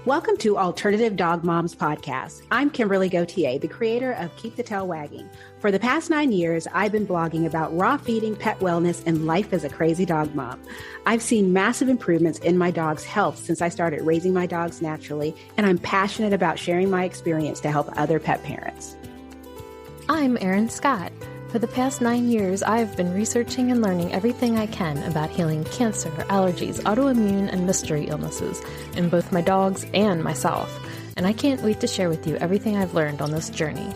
Welcome to Alternative Dog Moms Podcast. I'm Kimberly Gauthier, the creator of Keep the Tail Wagging. For the past 9 years, I've been blogging about raw feeding, pet wellness, and life as a crazy dog mom. I've seen massive improvements in my dog's health since I started raising my dogs naturally, and I'm passionate about sharing my experience to help other pet parents. I'm Erin Scott. For the past 9 years, I have been researching and learning everything I can about healing cancer, allergies, autoimmune, and mystery illnesses in both my dogs and myself, and I can't wait to share with you everything I've learned on this journey.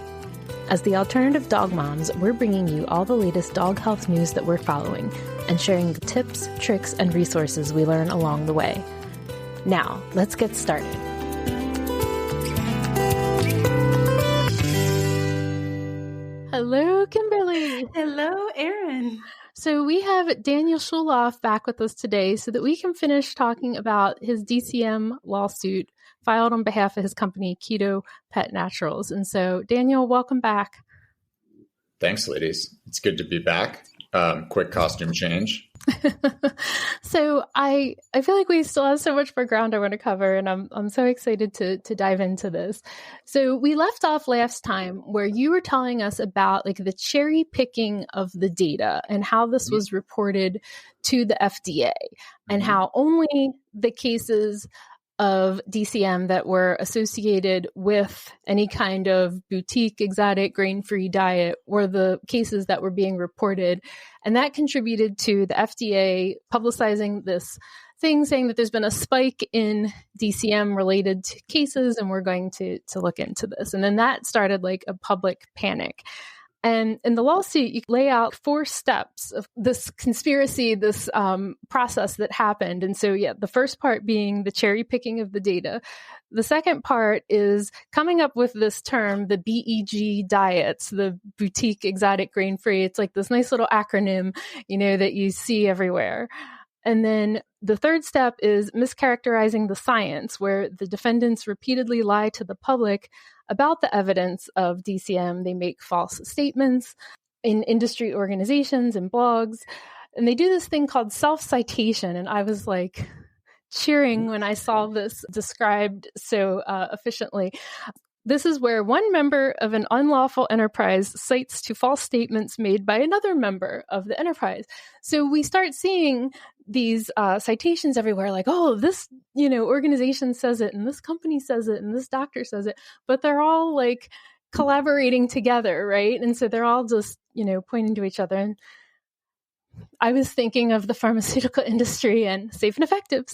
As the Alternative Dog Moms, we're bringing you all the latest dog health news that we're following and sharing the tips, tricks, and resources we learn along the way. Now, let's get started. Hello, Kimberly. Hello, Erin. So we have Daniel Schulof back with us today so that we can finish talking about his DCM lawsuit filed on behalf of his company, KetoNaturals. And so, Daniel, welcome back. Thanks, ladies. It's good to be back. Quick costume change. So I feel like we still have so much more ground I want to cover, and I'm so excited to dive into this. So we left off last time where you were telling us about like the cherry picking of the data and how this was reported to the FDA and how only the cases of DCM that were associated with any kind of boutique, exotic, grain-free diet were the cases that were being reported. And that contributed to the FDA publicizing this thing saying that there's been a spike in DCM related to cases, and we're going to look into this. And then that started like a public panic. And in the lawsuit, you lay out 4 steps of this conspiracy, this process that happened. And so, the first part being the cherry picking of the data. The second part is coming up with this term, the BEG diets, the boutique, exotic, grain-free. It's like this nice little acronym, that you see everywhere. And then the third step is mischaracterizing the science, where the defendants repeatedly lie to the public about the evidence of DCM. They make false statements in industry organizations and blogs, and they do this thing called self-citation. And I was like cheering when I saw this described so efficiently. This is where one member of an unlawful enterprise cites to false statements made by another member of the enterprise. So we start seeing these citations everywhere, like, oh, this, organization says it, and this company says it, and this doctor says it, but they're all like collaborating together, right? And so they're all just, pointing to each other. And I was thinking of the pharmaceutical industry and safe and effective.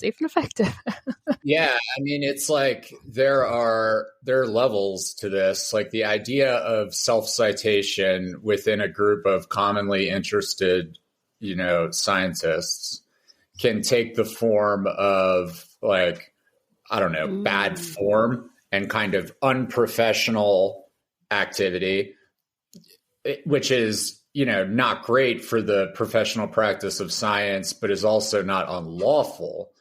Yeah. I mean, it's like there are levels to this. Like the idea of self-citation within a group of commonly interested, scientists can take the form of like, I don't know, bad form and kind of unprofessional activity, which is, not great for the professional practice of science, but is also not unlawful.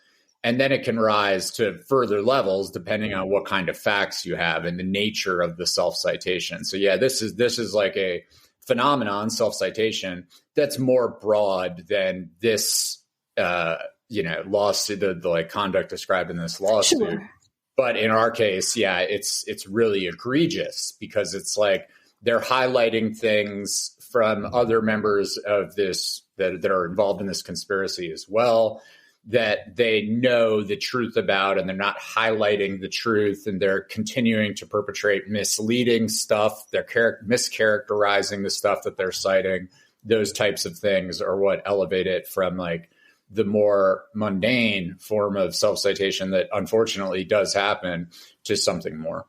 And then it can rise to further levels depending on what kind of facts you have and the nature of the self-citation. So this is like a phenomenon, self-citation, that's more broad than this, lawsuit, the like conduct described in this lawsuit. Sure. But in our case, it's really egregious because it's like they're highlighting things from other members of this that are involved in this conspiracy as well, that they know the truth about, and they're not highlighting the truth, and they're continuing to perpetrate misleading stuff. They're mischaracterizing the stuff that they're citing. Those types of things are what elevate it from like the more mundane form of self-citation that unfortunately does happen to something more.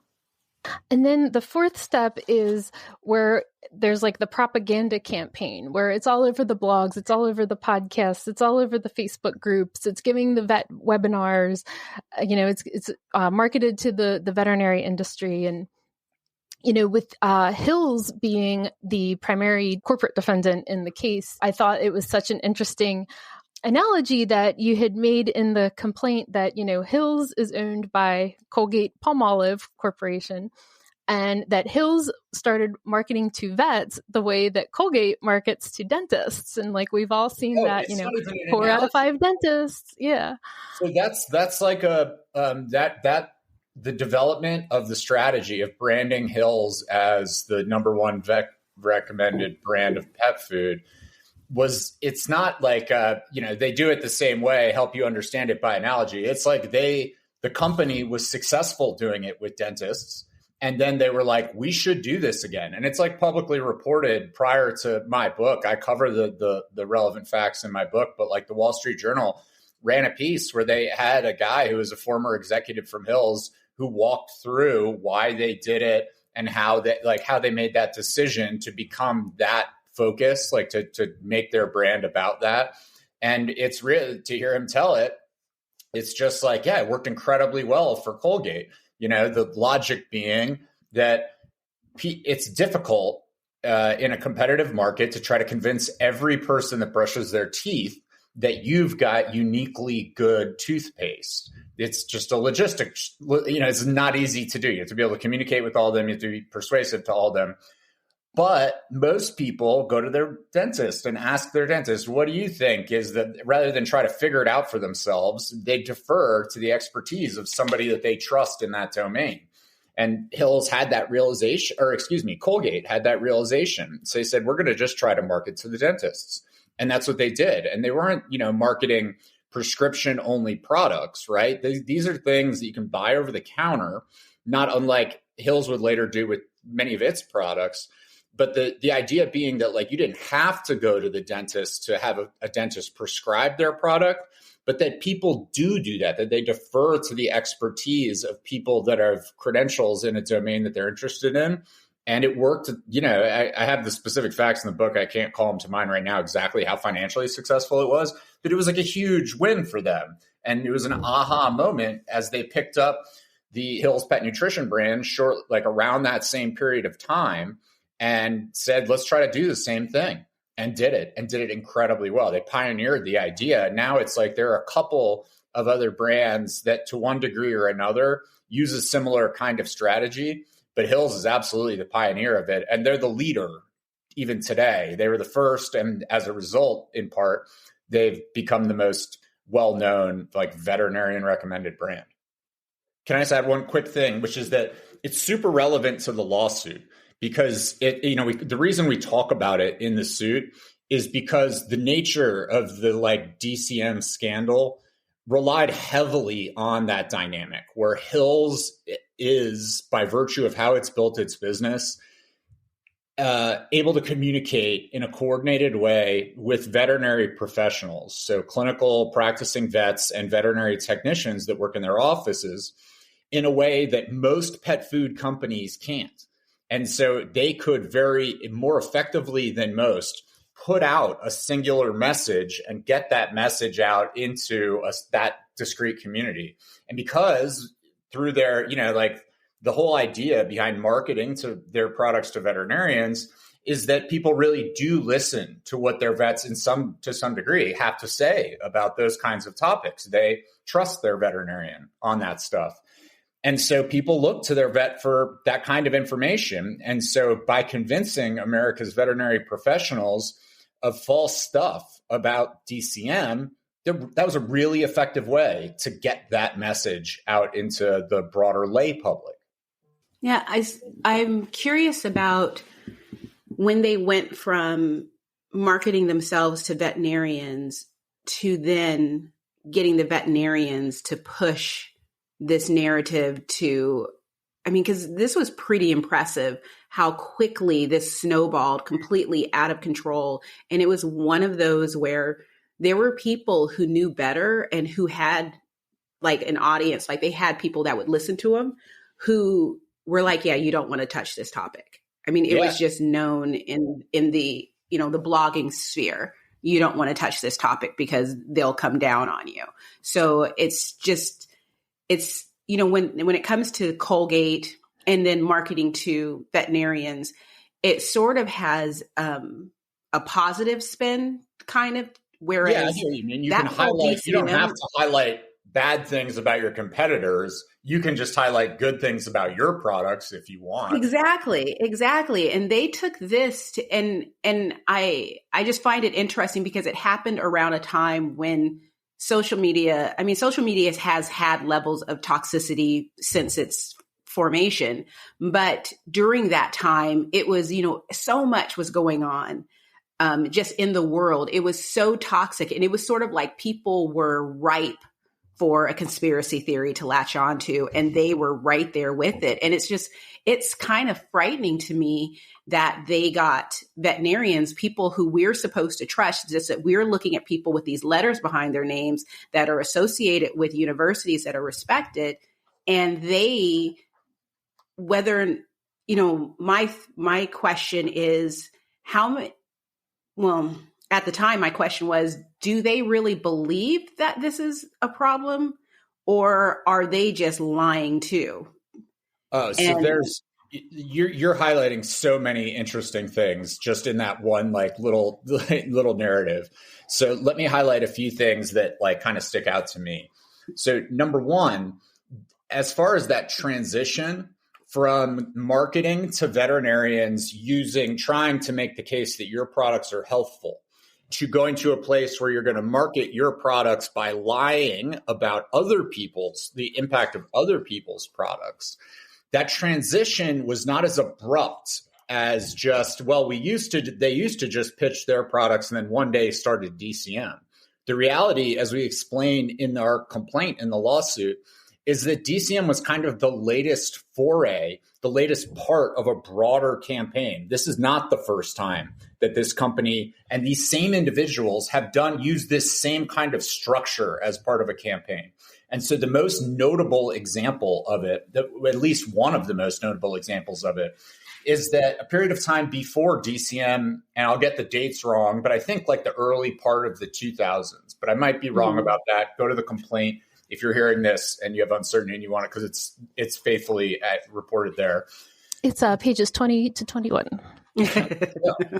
And then the fourth step is where there's like the propaganda campaign, where it's all over the blogs, it's all over the podcasts, it's all over the Facebook groups, it's giving the vet webinars, it's marketed to the veterinary industry. And, with Hills being the primary corporate defendant in the case, I thought it was such an interesting analogy that you had made in the complaint that, Hills is owned by Colgate-Palmolive Corporation, and that Hills started marketing to vets the way that Colgate markets to dentists. And like, we've all seen that, 4 out of 5 dentists. Yeah. So that's like that the development of the strategy of branding Hill's as the number one vet recommended brand of pet food it's not like, they do it the same way, help you understand it by analogy. It's like the company was successful doing it with dentists. And then they were like, we should do this again. And it's like publicly reported prior to my book. I cover the relevant facts in my book, but like the Wall Street Journal ran a piece where they had a guy who was a former executive from Hill's who walked through why they did it and how they made that decision to become that focused, like to make their brand about that. And it's really, to hear him tell it, it's just like, yeah, it worked incredibly well for Colgate. The logic being that it's difficult in a competitive market to try to convince every person that brushes their teeth that you've got uniquely good toothpaste. It's just a logistics, it's not easy to do. You have to be able to communicate with all of them. You have to be persuasive to all of them. But most people go to their dentist and ask their dentist, what do you think? Is that rather than try to figure it out for themselves, they defer to the expertise of somebody that they trust in that domain. And Hill's had that realization, Colgate had that realization. So they said, we're going to just try to market to the dentists. And that's what they did. And they weren't, marketing prescription only products, right? These are things that you can buy over the counter, not unlike Hill's would later do with many of its products. But the idea being that like you didn't have to go to the dentist to have a dentist prescribe their product, but that people do that they defer to the expertise of people that have credentials in a domain that they're interested in. And it worked. I have the specific facts in the book. I can't call them to mind right now exactly how financially successful it was, but it was like a huge win for them. And it was an aha moment as they picked up the Hill's Pet Nutrition brand around that same period of time, and said, let's try to do the same thing, and did it incredibly well. They pioneered the idea. Now it's like there are a couple of other brands that to one degree or another use a similar kind of strategy, but Hill's is absolutely the pioneer of it. And they're the leader even today. They were the first. And as a result, in part, they've become the most well-known veterinarian recommended brand. Can I just add one quick thing, which is that it's super relevant to the lawsuit. Because the reason we talk about it in the suit is because the nature of the DCM scandal relied heavily on that dynamic, where Hill's is, by virtue of how it's built its business, able to communicate in a coordinated way with veterinary professionals, so clinical practicing vets and veterinary technicians that work in their offices, in a way that most pet food companies can't. And so they could more effectively than most put out a singular message and get that message out into that discrete community. And because through their, the whole idea behind marketing to their products to veterinarians is that people really do listen to what their vets to some degree have to say about those kinds of topics. They trust their veterinarian on that stuff. And so people look to their vet for that kind of information. And so by convincing America's veterinary professionals of false stuff about DCM, that was a really effective way to get that message out into the broader lay public. Yeah, I'm curious about when they went from marketing themselves to veterinarians to then getting the veterinarians to push this narrative because this was pretty impressive how quickly this snowballed completely out of control. And it was one of those where there were people who knew better and who had an audience, they had people that would listen to them who were like, yeah, you don't want to touch this topic. It was just known in the, the blogging sphere. You don't want to touch this topic because they'll come down on you. So when it comes to Colgate and then marketing to veterinarians, it sort of has a positive spin kind of, whereas you can highlight, you don't have to highlight bad things about your competitors. You can just highlight good things about your products if you want. Exactly. And they took this to, and I just find it interesting because it happened around a time when social media has had levels of toxicity since its formation. But during that time, it was, so much was going on just in the world. It was so toxic. And it was sort of like people were ripe for a conspiracy theory to latch onto, and they were right there with it. And it's kind of frightening to me that they got veterinarians, people who we're supposed to trust, just that we're looking at people with these letters behind their names that are associated with universities that are respected. And my question is at the time, my question was, do they really believe that this is a problem, or are they just lying too? Oh, so you're highlighting so many interesting things just in that one little narrative. So let me highlight a few things that kind of stick out to me. So number one, as far as that transition from marketing to veterinarians trying to make the case that your products are healthful, to going to a place where you're going to market your products by lying about the impact of other people's products. That transition was not as abrupt as just, they used to just pitch their products and then one day started DCM. The reality, as we explain in our complaint in the lawsuit, is that DCM was kind of the latest foray, the latest part of a broader campaign. This is not the first time that this company and these same individuals have used this same kind of structure as part of a campaign. And so the most notable example of it, at least one of the most notable examples of it, is that a period of time before DCM, and I'll get the dates wrong, but I think the early part of the 2000s, but I might be wrong about that. Go to the complaint if you're hearing this and you have uncertainty and you want it, because it's faithfully reported there. It's pages 20 to 21. It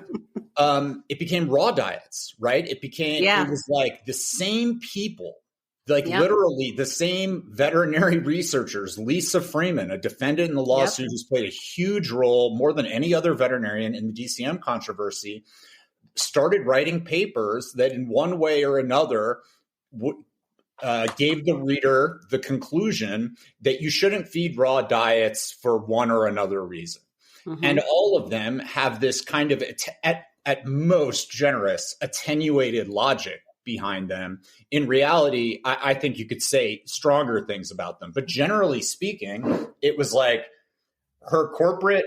became raw diets, right? It was the same people, literally the same veterinary researchers. Lisa Freeman, a defendant in the lawsuit who's played a huge role, more than any other veterinarian in the DCM controversy, started writing papers that in one way or another gave the reader the conclusion that you shouldn't feed raw diets for one or another reason. Mm-hmm. And all of them have this kind of, at most generous, attenuated logic behind them. In reality, I think you could say stronger things about them. But generally speaking, it was her corporate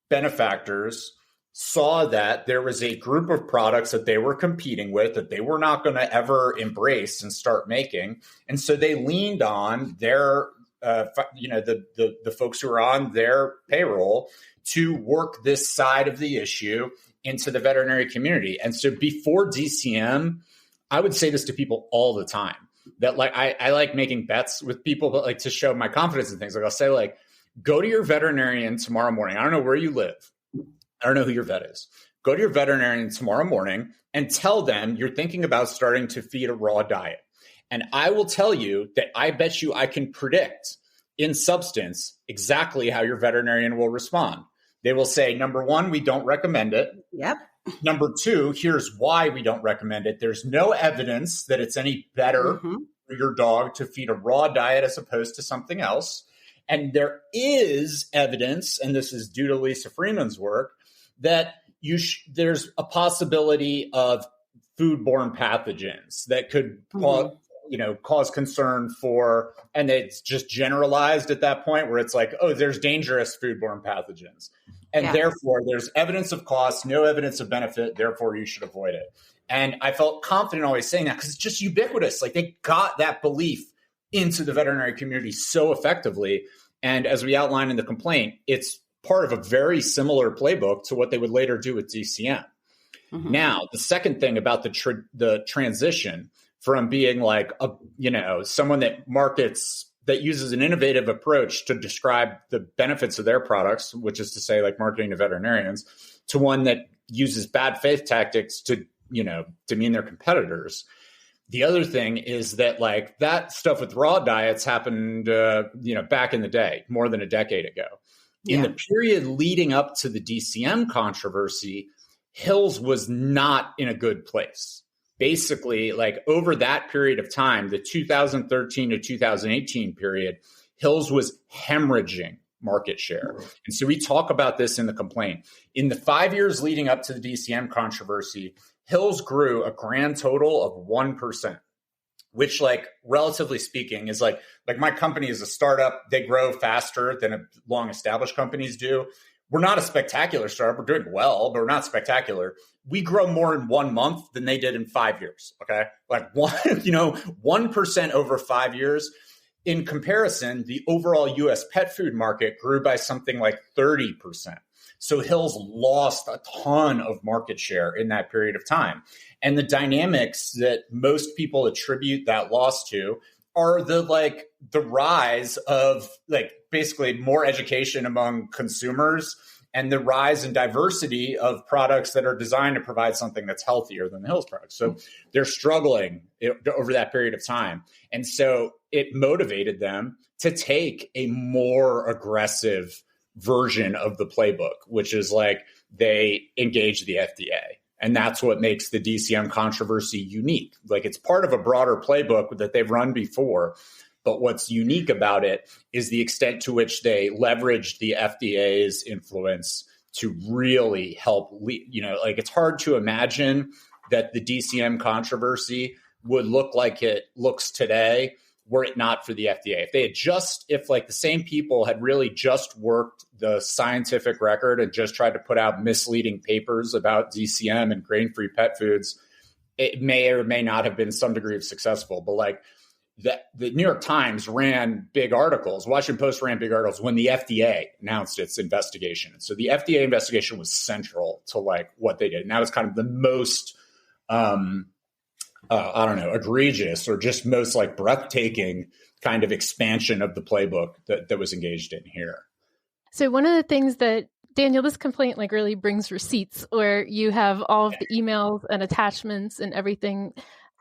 benefactors saw that there was a group of products that they were competing with that they were not going to ever embrace and start making. And so they leaned on their, the folks who are on their payroll to work this side of the issue into the veterinary community. And so before DCM, I would say this to people all the time, that I like making bets with people, but to show my confidence in things. I'll say go to your veterinarian tomorrow morning. I don't know where you live. I don't know who your vet is. Go to your veterinarian tomorrow morning and tell them you're thinking about starting to feed a raw diet. And I will tell you that I bet you I can predict in substance exactly how your veterinarian will respond. They will say, number one, we don't recommend it. Yep. Number two, here's why we don't recommend it. There's no evidence that it's any better for your dog to feed a raw diet as opposed to something else. And there is evidence, and this is due to Lisa Freeman's work, that there's a possibility of foodborne pathogens that could cause concern for, and it's just generalized at that point where it's there's dangerous foodborne pathogens. And therefore there's evidence of cost, no evidence of benefit, therefore you should avoid it. And I felt confident always saying that because it's just ubiquitous. They got that belief into the veterinary community so effectively. And as we outlined in the complaint, it's part of a very similar playbook to what they would later do with DCM. Mm-hmm. Now, the second thing about the transition from being someone that markets, that uses an innovative approach to describe the benefits of their products, which is to say marketing to veterinarians, to one that uses bad faith tactics to, demean their competitors. The other thing is that that stuff with raw diets happened, back in the day, more than a decade ago. In the period leading up to the DCM controversy, Hills was not in a good place. basically, like over that period of time, the 2013 to 2018 period, Hills was hemorrhaging market share. And so we talk about this in the complaint. In the 5 years leading up to the DCM controversy, Hills grew a grand total of 1%, which, like, relatively speaking, is like my company is a startup. They grow faster than long established companies do. We're not a spectacular startup. We're doing well, but we're not spectacular. We grow more in 1 month than they did in 5 years. Okay. Like 1% over 5 years. In comparison, the overall US pet food market grew by something like 30%. So Hills lost a ton of market share in that period of time. And the dynamics that most people attribute that loss to are the rise of, like, basically more education among consumers and the rise in diversity of products that are designed to provide something that's healthier than the Hills products. So they're struggling over that period of time. And so it motivated them to take a more aggressive version of the playbook, which is like they engage the FDA. And that's what makes the DCM controversy unique. Like, it's part of a broader playbook that they've run before. But what's unique about it is the extent to which they leveraged the FDA's influence to really help, it's hard to imagine that the DCM controversy would look like it looks today were it not for the FDA. If the same people had really just worked the scientific record and just tried to put out misleading papers about DCM and grain-free pet foods, it may or may not have been some degree of successful. But the New York Times ran big articles, Washington Post ran big articles when the FDA announced its investigation. So the FDA investigation was central to what they did. And that was kind of the most, egregious or just most breathtaking kind of expansion of the playbook that was engaged in here. So one of the things that, Daniel, this complaint really brings receipts where you have all of the emails and attachments and everything.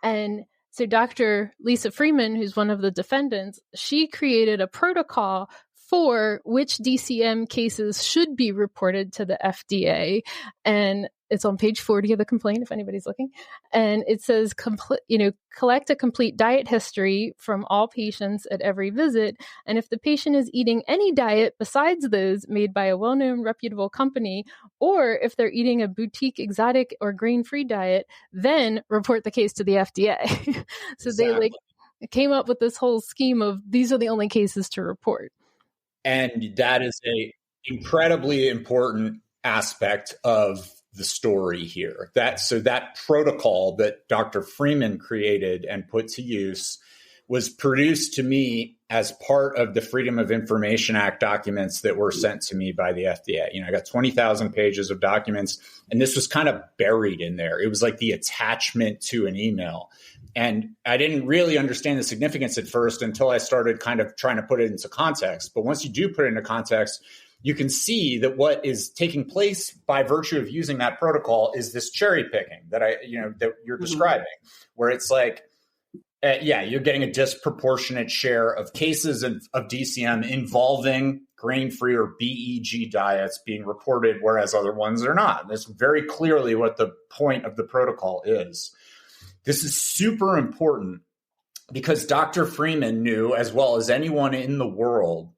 And so Dr. Lisa Freeman, who's one of the defendants, she created a protocol for which DCM cases should be reported to the FDA. And it's on page 40 of the complaint, if anybody's looking. And it says, collect a complete diet history from all patients at every visit. And if the patient is eating any diet besides those made by a well-known reputable company, or if they're eating a boutique exotic or grain-free diet, then report the case to the FDA. So exactly. They came up with this whole scheme of these are the only cases to report. And that is a incredibly important aspect of the story here. That protocol that Dr. Freeman created and put to use was produced to me as part of the Freedom of Information Act documents that were sent to me by the FDA. I got 20,000 pages of documents, and this was kind of buried in there. It was like the attachment to an email. And I didn't really understand the significance at first until I started kind of trying to put it into context. But once you do put it into context, you can see that what is taking place by virtue of using that protocol is this cherry picking that that you're describing, where it's like, you're getting a disproportionate share of cases of DCM involving grain-free or BEG diets being reported, whereas other ones are not. And that's very clearly what the point of the protocol is. This is super important because Dr. Freeman knew, as well as anyone in the world,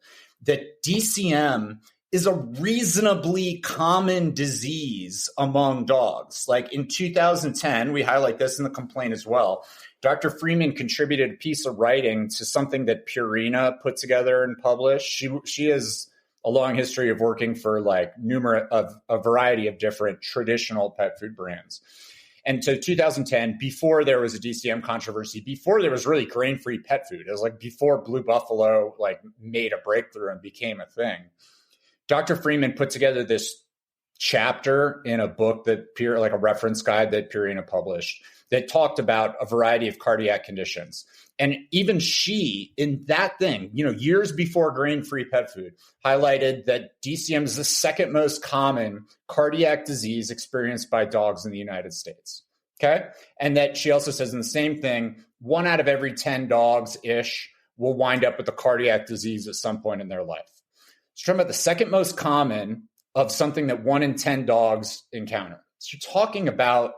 that DCM is a reasonably common disease among dogs. Like in 2010, we highlight this in the complaint as well, Dr. Freeman contributed a piece of writing to something that Purina put together and published. She has a long history of working for a variety of different traditional pet food brands. And so 2010, before there was a DCM controversy, before there was really grain-free pet food, it was before Blue Buffalo made a breakthrough and became a thing. Dr. Freeman put together this chapter in a book that a reference guide that Purina published that talked about a variety of cardiac conditions. And even she, in that thing, years before grain-free pet food, highlighted that DCM is the second most common cardiac disease experienced by dogs in the United States. Okay. And that she also says in the same thing, 1 out of every 10 dogs-ish will wind up with a cardiac disease at some point in their life. So talking about the second most common of something that 1 in 10 dogs encounter. So you're talking about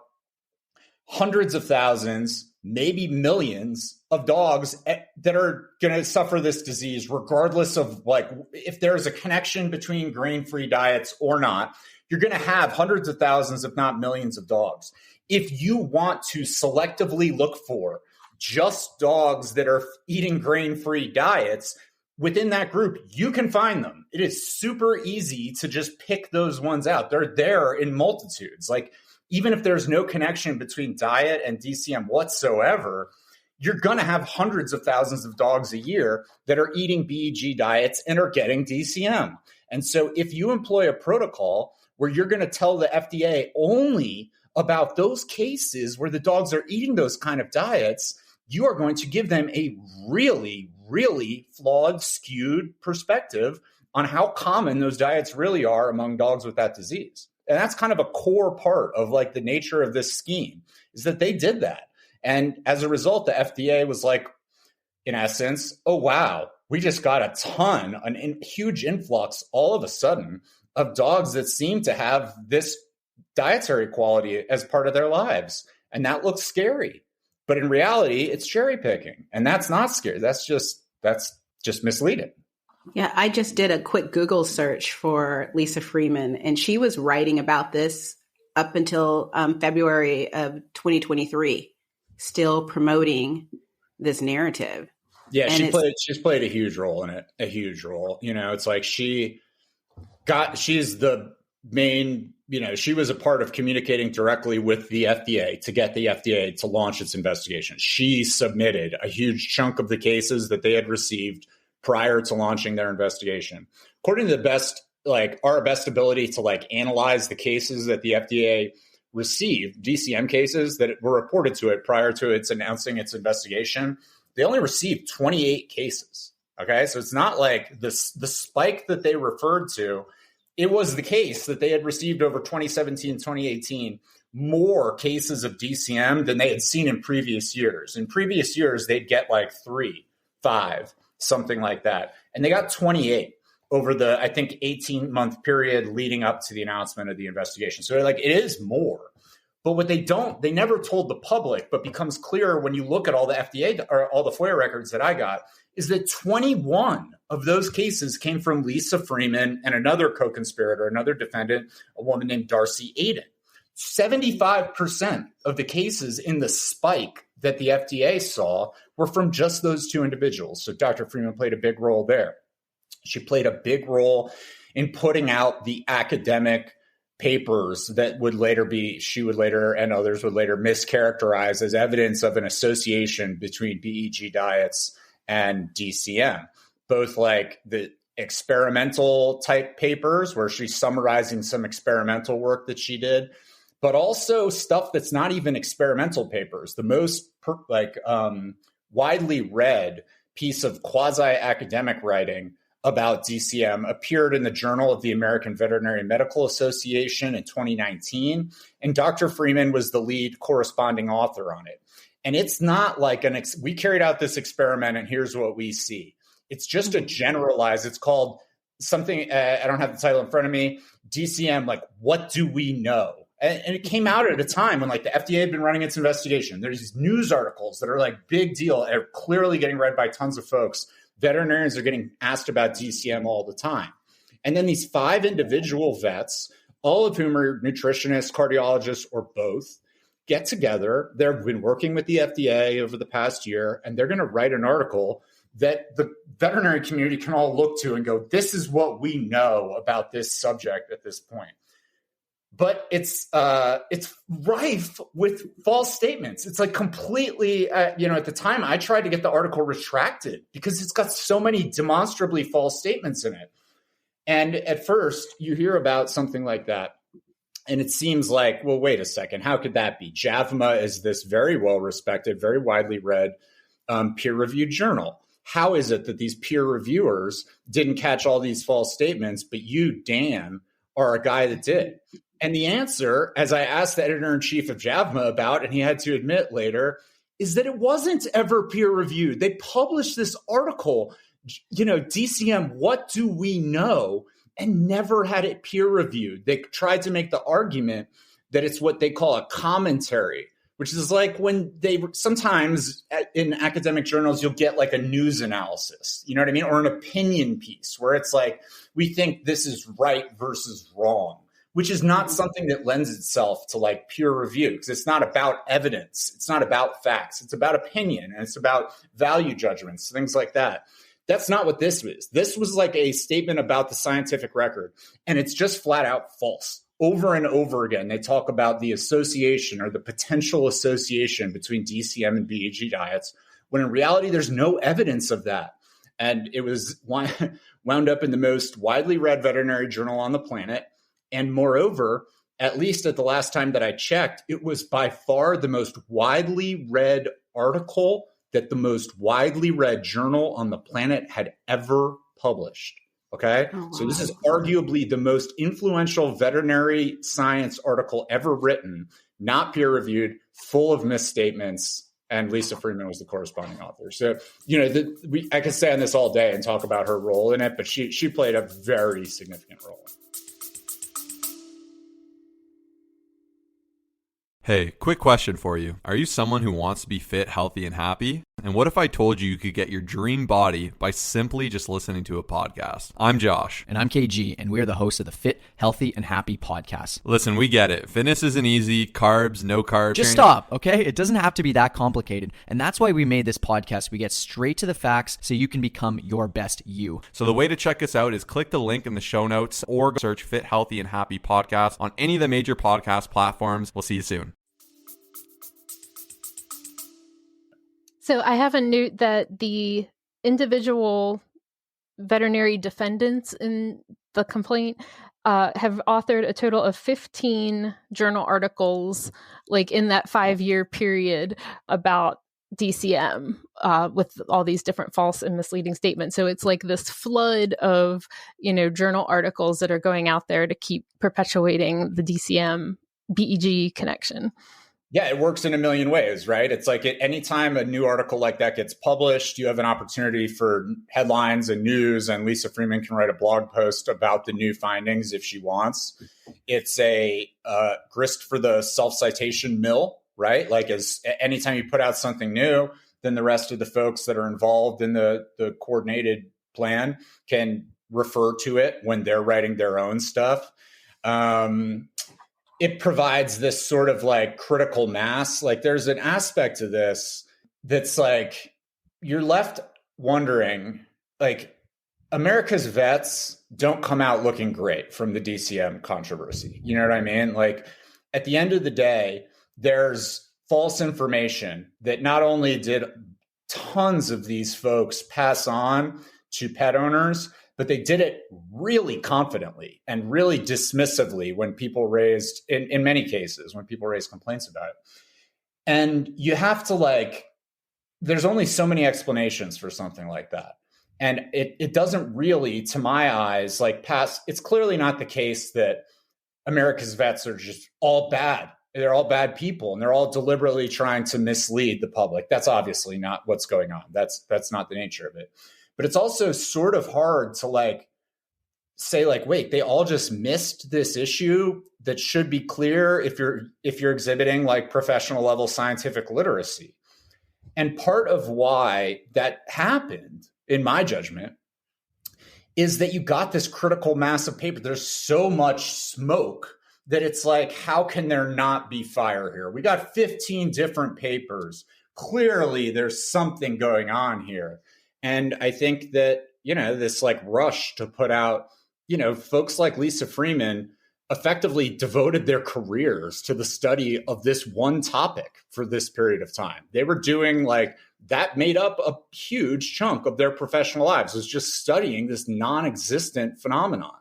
hundreds of thousands, maybe millions of dogs that are going to suffer this disease, regardless of like if there's a connection between grain-free diets or not. You're going to have hundreds of thousands, if not millions of dogs. If you want to selectively look for just dogs that are eating grain-free diets, within that group, you can find them. It is super easy to just pick those ones out. They're there in multitudes. Like, even if there's no connection between diet and DCM whatsoever, you're going to have hundreds of thousands of dogs a year that are eating BEG diets and are getting DCM. And so if you employ a protocol where you're going to tell the FDA only about those cases where the dogs are eating those kind of diets, you are going to give them a really, really flawed, skewed perspective on how common those diets really are among dogs with that disease. And that's kind of a core part of like the nature of this scheme, is that they did that. And as a result, the FDA was like, in essence, oh, wow, we just got a ton, huge influx all of a sudden of dogs that seem to have this dietary quality as part of their lives. And that looks scary. But in reality, it's cherry picking. And that's not scary. That's just misleading. Yeah, I just did a quick Google search for Lisa Freeman, and she was writing about this up until February of 2023, still promoting this narrative. Yeah, she's played a huge role in it, a huge role. You know, it's like she's the main, you know, she was a part of communicating directly with the FDA to get the FDA to launch its investigation. She submitted a huge chunk of the cases that they had received prior to launching their investigation. According to our best ability to analyze the cases that the FDA received, DCM cases that were reported to it prior to its announcing its investigation, they only received 28 cases. Okay. So it's not like the spike that they referred to. It was the case that they had received over 2017, 2018, more cases of DCM than they had seen in previous years. In previous years, they'd get 3, 5, something like that. And they got 28 over the, I think, 18-month period leading up to the announcement of the investigation. So it is more. But what they never told the public, but becomes clear when you look at all the FDA or all the FOIA records that I got, is that 21 of those cases came from Lisa Freeman and another co-conspirator, another defendant, a woman named Darcy Aiden. 75% of the cases in the spike that the FDA saw were from just those two individuals. So Dr. Freeman played a big role there. She played a big role in putting out the academic papers that she would later and others would later mischaracterize as evidence of an association between BEG diets and DCM, both the experimental type papers where she's summarizing some experimental work that she did, but also stuff that's not even experimental papers. The most widely read piece of quasi-academic writing about DCM appeared in the Journal of the American Veterinary Medical Association in 2019, and Dr. Freeman was the lead corresponding author on it. And it's not like we carried out this experiment and here's what we see. It's just a generalized, it's called something, I don't have the title in front of me, DCM, what do we know? And it came out at a time when the FDA had been running its investigation. There's these news articles that are big deal, are clearly getting read by tons of folks. Veterinarians are getting asked about DCM all the time. And then these 5 individual vets, all of whom are nutritionists, cardiologists, or both, get together. They've been working with the FDA over the past year, and they're going to write an article that the veterinary community can all look to and go, this is what we know about this subject at this point. But it's rife with false statements. It's completely, at the time I tried to get the article retracted because it's got so many demonstrably false statements in it. And at first you hear about something like that, and it seems like, well, wait a second, how could that be? JAVMA is this very well-respected, very widely read peer-reviewed journal. How is it that these peer reviewers didn't catch all these false statements, but you, Dan, are a guy that did? And the answer, as I asked the editor-in-chief of JAVMA about, and he had to admit later, is that it wasn't ever peer-reviewed. They published this article, DCM, what do we know, and never had it peer-reviewed. They tried to make the argument that it's what they call a commentary, which is like when they sometimes in academic journals, you'll get like a news analysis, you know what I mean? Or an opinion piece where it's like, we think this is right versus wrong, which is not something that lends itself to like peer review, because it's not about evidence. It's not about facts. It's about opinion, and it's about value judgments, things like that. That's not what this was. This was like a statement about the scientific record, and it's just flat out false. Over and over again, they talk about the association or the potential association between DCM and BEG diets, when in reality, there's no evidence of that. And it was wound up in the most widely read veterinary journal on the planet. And moreover, at least at the last time that I checked, it was by far the most widely read article that the most widely read journal on the planet had ever published. Okay. Oh, wow. So this is arguably the most influential veterinary science article ever written, not peer reviewed, full of misstatements. And Lisa Freeman was the corresponding author. So, you know, I could stay on this all day and talk about her role in it, but she played a very significant role. Hey, quick question for you. Are you someone who wants to be fit, healthy, and happy? And what if I told you you could get your dream body by simply just listening to a podcast? I'm Josh. And I'm KG, and we're the hosts of the Fit, Healthy, and Happy podcast. Listen, we get it. Fitness isn't easy. Carbs, no carbs. Just stop, okay? It doesn't have to be that complicated. And that's why we made this podcast. We get straight to the facts so you can become your best you. So the way to check us out is click the link in the show notes or search Fit, Healthy, and Happy podcast on any of the major podcast platforms. We'll see you soon. So I have a note that the individual veterinary defendants in the complaint have authored a total of 15 journal articles, like in that 5-year period, about DCM with all these different false and misleading statements. So it's like this flood of, you know, journal articles that are going out there to keep perpetuating the DCM BEG connection. Yeah, it works in a million ways, right? It's like anytime a new article like that gets published, you have an opportunity for headlines and news, and Lisa Freeman can write a blog post about the new findings if she wants. It's a grist for the self-citation mill, right? Like as anytime you put out something new, then the rest of the folks that are involved in the coordinated plan can refer to it when they're writing their own stuff. It provides this sort of like critical mass. Like there's an aspect to this that's like, you're left wondering, like America's vets don't come out looking great from the DCM controversy. You know what I mean? Like at the end of the day, there's false information that not only did tons of these folks pass on to pet owners, but they did it really confidently and really dismissively when people raised, in many cases, when people raised complaints about it. And you have to like, there's only so many explanations for something like that. And it doesn't really, to my eyes, like it's clearly not the case that America's vets are just all bad. They're all bad people and they're all deliberately trying to mislead the public. That's obviously not what's going on. That's not the nature of it. But it's also sort of hard to like say like, wait, they all just missed this issue that should be clear if you're exhibiting like professional level scientific literacy. And part of why that happened, in my judgment, is that you got this critical mass of paper. There's so much smoke that it's like, how can there not be fire here? We got 15 different papers. Clearly, there's something going on here. And I think that, you know, this like rush to put out, you know, folks like Lisa Freeman effectively devoted their careers to the study of this one topic for this period of time. They were doing like that, made up a huge chunk of their professional lives, was just studying this non-existent phenomenon.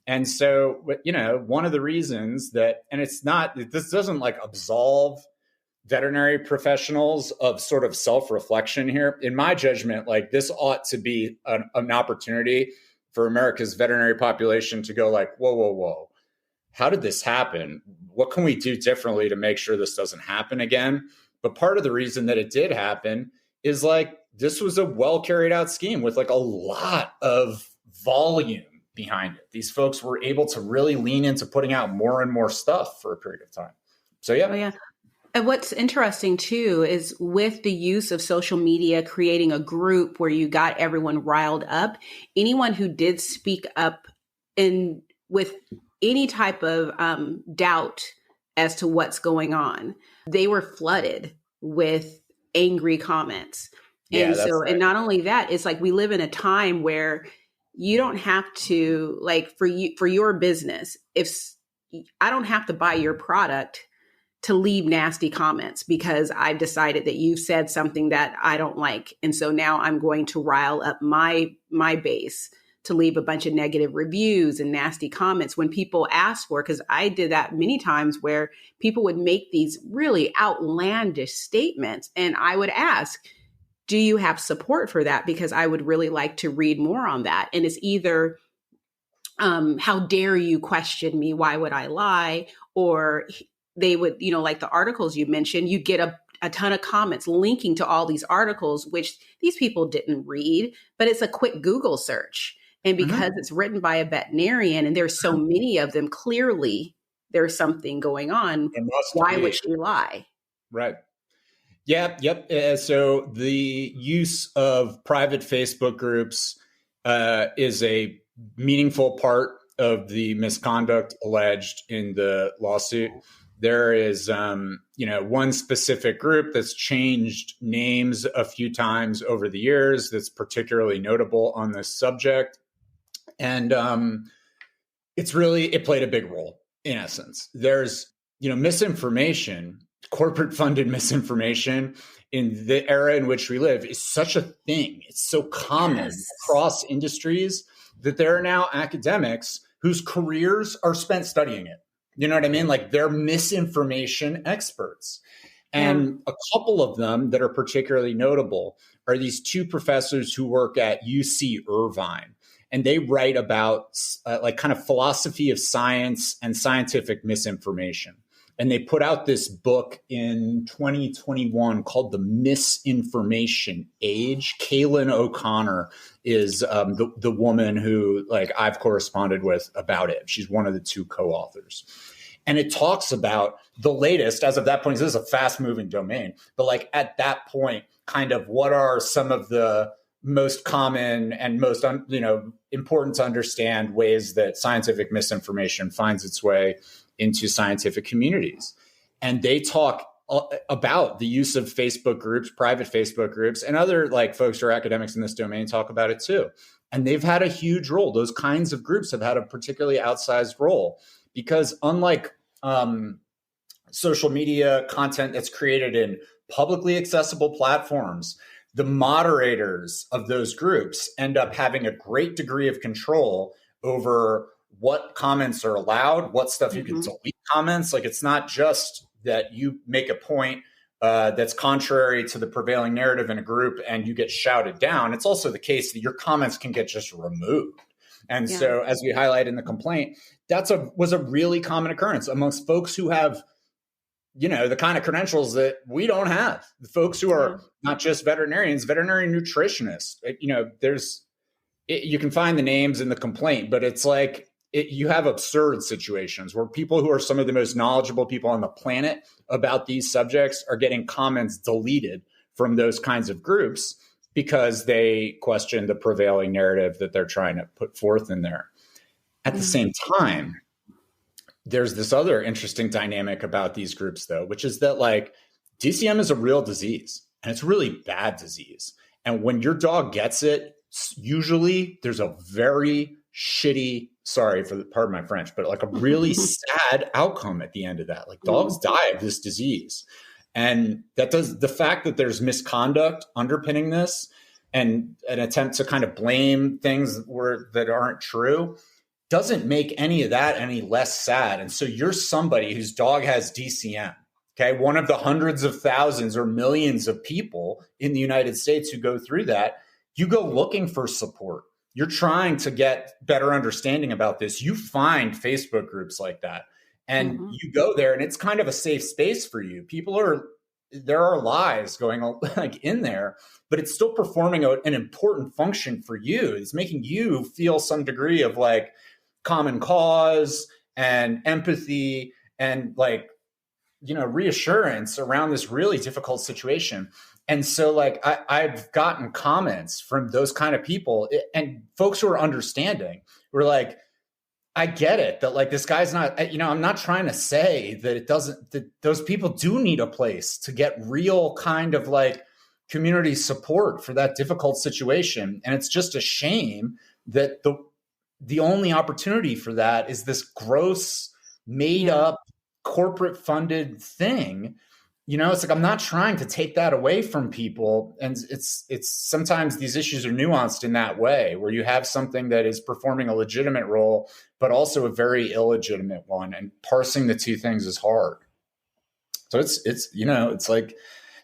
And so, you know, one of the reasons that, and it's not, this doesn't like absolve veterinary professionals of sort of self-reflection here. In my judgment, like this ought to be an opportunity for America's veterinary population to go like, whoa. How did this happen? What can we do differently to make sure this doesn't happen again? But part of the reason that it did happen is like, this was a well carried out scheme with like a lot of volume behind it. These folks were able to really lean into putting out more and more stuff for a period of time. So, yeah. Oh, yeah. And what's interesting too is with the use of social media, creating a group where you got everyone riled up, anyone who did speak up in with any type of doubt as to what's going on, they were flooded with angry comments. Yeah, And that's so, right. and not only that, it's like we live in a time where you don't have to, like, for your business, if I don't have to buy your product to leave nasty comments because I've decided that you've said something that I don't like. And so now I'm going to rile up my base to leave a bunch of negative reviews and nasty comments when people ask for, because I did that many times where people would make these really outlandish statements. And I would ask, do you have support for that? Because I would really like to read more on that. And it's either, how dare you question me? Why would I lie? Or they would, like the articles you mentioned, you get a ton of comments linking to all these articles, which these people didn't read, but it's a quick Google search. And because it's written by a veterinarian and there's so many of them, clearly there's something going on. Why would she lie? Right. Yep. So the use of private Facebook groups is a meaningful part of the misconduct alleged in the lawsuit. There is, one specific group that's changed names a few times over the years that's particularly notable on this subject. And it played a big role, in essence. There's, misinformation, corporate funded misinformation in the era in which we live is such a thing. It's so common across industries that there are now academics whose careers are spent studying it. You know what I mean? Like, they're misinformation experts. And a couple of them that are particularly notable are these two professors who work at UC Irvine. And they write about kind of philosophy of science and scientific misinformation. And they put out this book in 2021 called The Misinformation Age. Kaylin O'Connor is the woman who I've corresponded with about it. She's one of the two co-authors. And it talks about the latest, as of that point, this is a fast moving domain, but at that point, kind of what are some of the most common and most, important to understand ways that scientific misinformation finds its way into scientific communities. And they talk about the use of Facebook groups, private Facebook groups, and other folks who are academics in this domain talk about it too. And they've had a huge role. Those kinds of groups have had a particularly outsized role because unlike social media content that's created in publicly accessible platforms, the moderators of those groups end up having a great degree of control over what comments are allowed, what stuff you can delete comments. It's not just that you make a point that's contrary to the prevailing narrative in a group and you get shouted down. It's also the case that your comments can get just removed. And so, as we highlight in the complaint, was a really common occurrence amongst folks who have, the kind of credentials that we don't have. The folks who are not just veterinarians, veterinary nutritionists. You can find the names in the complaint, but it's you have absurd situations where people who are some of the most knowledgeable people on the planet about these subjects are getting comments deleted from those kinds of groups because they question the prevailing narrative that they're trying to put forth in there. At the same time, there's this other interesting dynamic about these groups, though, which is that DCM is a real disease and it's a really bad disease. And when your dog gets it, usually there's a very shitty, pardon my French, but a really sad outcome at the end of that. Dogs die of this disease. And the fact that there's misconduct underpinning this and an attempt to kind of blame things that aren't true doesn't make any of that any less sad. And so you're somebody whose dog has DCM, okay? One of the hundreds of thousands or millions of people in the United States who go through that. You go looking for support. You're trying to get better understanding about this. You find Facebook groups like that and you go there and it's kind of a safe space for you. There are lies going on in there, but it's still performing an important function for you. It's making you feel some degree of common cause and empathy and reassurance around this really difficult situation. And so like I've gotten comments from those kind of people and folks who are understanding. We're like, I get it that like this guy's not, I'm not trying to say that that those people do need a place to get real kind of like community support for that difficult situation. And it's just a shame that the only opportunity for that is this gross, made up, corporate funded thing. It's like, I'm not trying to take that away from people. And it's sometimes these issues are nuanced in that way, where you have something that is performing a legitimate role, but also a very illegitimate one. And parsing the two things is hard. So it's like,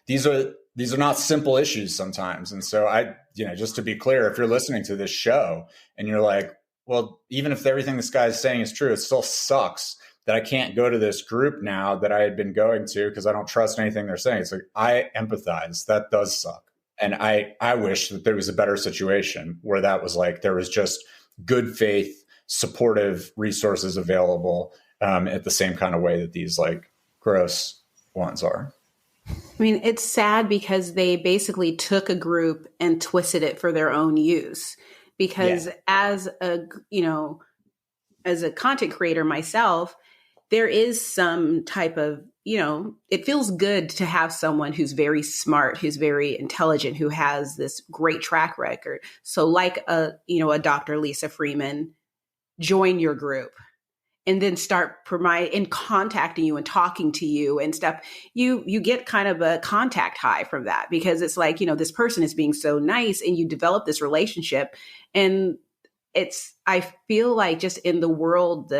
these are not simple issues sometimes. And so just to be clear, if you're listening to this show and you're like, well, even if everything this guy is saying is true, it still sucks that I can't go to this group now that I had been going to because I don't trust anything they're saying. It's like, I empathize. That does suck. And I wish that there was a better situation where that was like, there was just good faith, supportive resources available at the same kind of way that these like gross ones are. I mean, it's sad because they basically took a group and twisted it for their own use. Because as a content creator myself, there is some type of, it feels good to have someone who's very smart, who's very intelligent, who has this great track record. So like a Dr. Lisa Freeman, join your group and then start contacting you and talking to you and stuff. You get kind of a contact high from that because it's like, this person is being so nice and you develop this relationship. And I feel like just in the world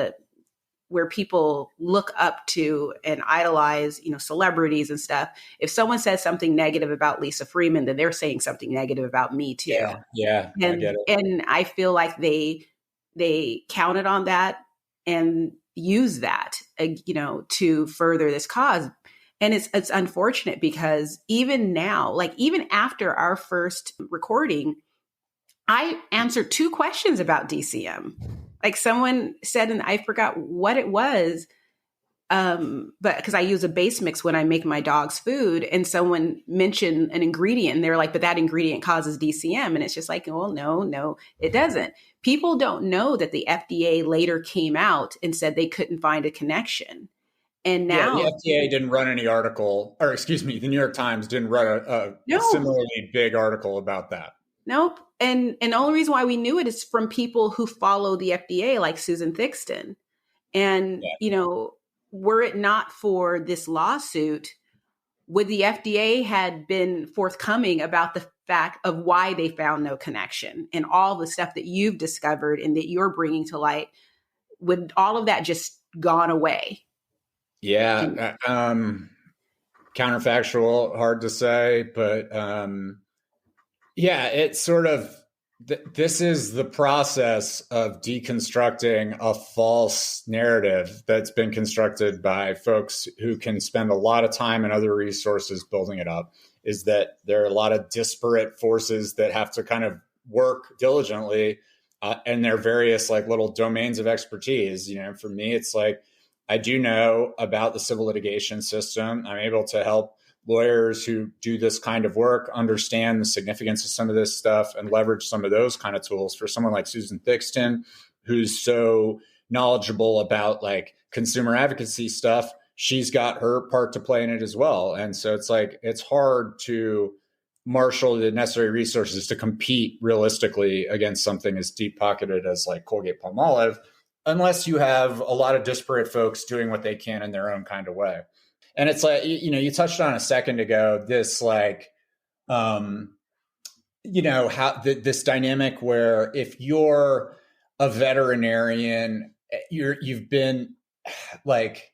where people look up to and idolize, celebrities and stuff. If someone says something negative about Lisa Freeman, then they're saying something negative about me too. Yeah. I get it. And I feel like they counted on that and use that, to further this cause. And it's unfortunate because even now, like even after our first recording, I answered 2 questions about DCM. Like someone said, and I forgot what it was, but because I use a base mix when I make my dog's food, and someone mentioned an ingredient, and they're like, but that ingredient causes DCM. And it's just like, well, no, it doesn't. People don't know that the FDA later came out and said they couldn't find a connection. And now the FDA didn't run any article, or excuse me, the New York Times didn't run a similarly big article about that. Nope. And the only reason why we knew it is from people who follow the FDA, like Susan Thixton. And, were it not for this lawsuit, would the FDA had been forthcoming about the fact of why they found no connection and all the stuff that you've discovered and that you're bringing to light, would all of that just gone away? Yeah. Counterfactual, hard to say, but it's sort of, this is the process of deconstructing a false narrative that's been constructed by folks who can spend a lot of time and other resources building it up, is that there are a lot of disparate forces that have to kind of work diligently in their various like little domains of expertise. For me, it's like, I do know about the civil litigation system. I'm able to help lawyers who do this kind of work understand the significance of some of this stuff and leverage some of those kind of tools. For someone like Susan Thixton, who's so knowledgeable about like consumer advocacy stuff, she's got her part to play in it as well. And so it's like, it's hard to marshal the necessary resources to compete realistically against something as deep pocketed as like Colgate-Palmolive, unless you have a lot of disparate folks doing what they can in their own kind of way. And it's like, you touched on a second ago, this like, how this dynamic where if you're a veterinarian, you've been like,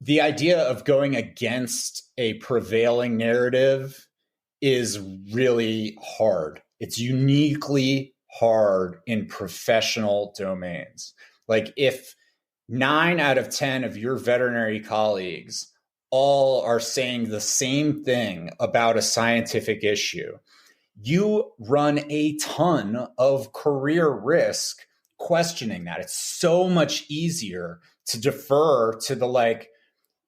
the idea of going against a prevailing narrative is really hard. It's uniquely hard in professional domains. Like if 9 out of 10 of your veterinary colleagues all are saying the same thing about a scientific issue, you run a ton of career risk questioning that. It's so much easier to defer to the like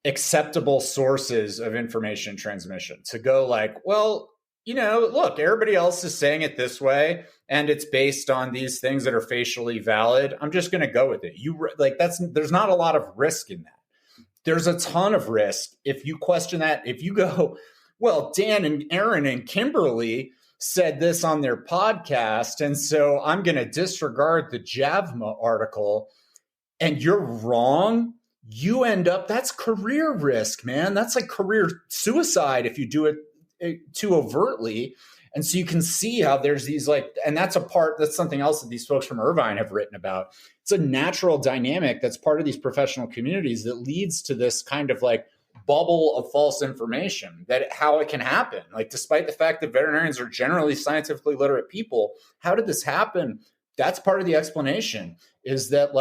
acceptable sources of information transmission to go like, well, look, everybody else is saying it this way, and it's based on these things that are facially valid. I'm just going to go with it. There's not a lot of risk in that. There's a ton of risk if you question that. If you go, well, Dan and Erin and Kimberly said this on their podcast, and so I'm going to disregard the JAVMA article, and you're wrong, you end up, that's career risk, man. That's like career suicide if you do it too overtly. And so you can see how there's these and that's something else that these folks from Irvine have written about. It's a natural dynamic that's part of these professional communities that leads to this kind of bubble of false information, that how it can happen. Despite the fact that veterinarians are generally scientifically literate people, how did this happen? That's part of the explanation, is that